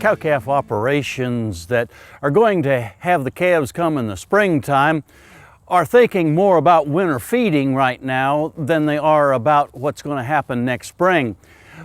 cow-calf operations that are going to have the calves come in the springtime are thinking more about winter feeding right now than they are about what's going to happen next spring.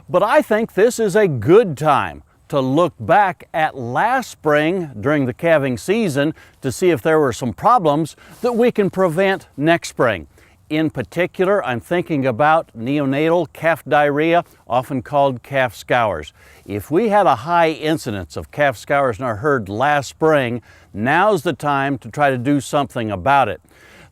But I think this is a good time to look back at last spring during the calving season to see if there were some problems that we can prevent next spring. In particular, I'm thinking about neonatal calf diarrhea, often called calf scours. If we had a high incidence of calf scours in our herd last spring, now's the time to try to do something about it.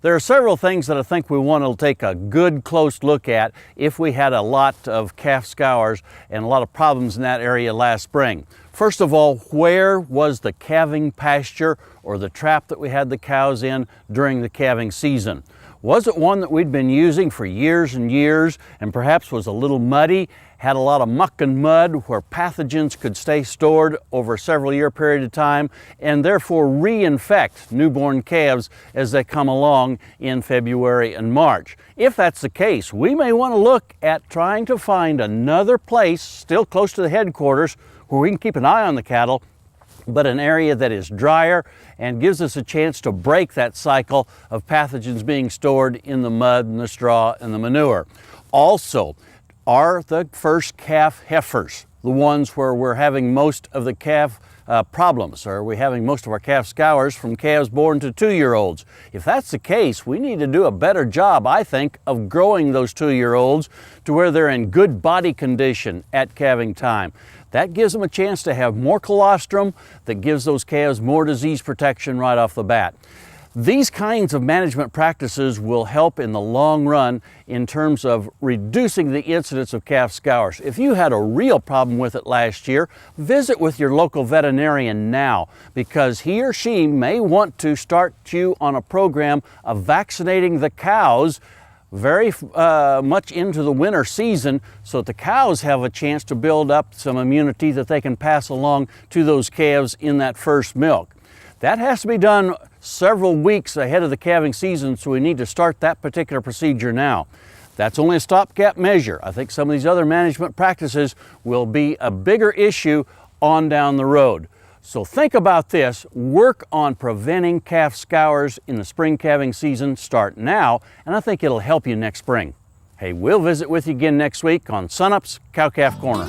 There are several things that I think we want to take a good close look at if we had a lot of calf scours and a lot of problems in that area last spring. First of all, where was the calving pasture or the trap that we had the cows in during the calving season? Was it one that we'd been using for years and years and perhaps was a little muddy, had a lot of muck and mud where pathogens could stay stored over a several year period of time and therefore reinfect newborn calves as they come along in February and March? If that's the case, we may want to look at trying to find another place still close to the headquarters where we can keep an eye on the cattle, but an area that is drier and gives us a chance to break that cycle of pathogens being stored in the mud and the straw and the manure. Also, are the first calf heifers the ones where we're having most of the calf problems? Or are we having most of our calf scours from calves born to 2-year-olds? If that's the case, we need to do a better job, I think, of growing those 2-year-olds to where they're in good body condition at calving time. That gives them a chance to have more colostrum, that gives those calves more disease protection right off the bat. These kinds of management practices will help in the long run in terms of reducing the incidence of calf scours. If you had a real problem with it last year, visit with your local veterinarian now, because he or she may want to start you on a program of vaccinating the cows very much into the winter season so that the cows have a chance to build up some immunity that they can pass along to those calves in that first milk. That has to be done several weeks ahead of the calving season, so we need to start that particular procedure now. That's only a stopgap measure. I think some of these other management practices will be a bigger issue on down the road. So think about this, work on preventing calf scours in the spring calving season, start now, and I think it'll help you next spring. Hey, we'll visit with you again next week on Sunup's Cow-Calf Corner.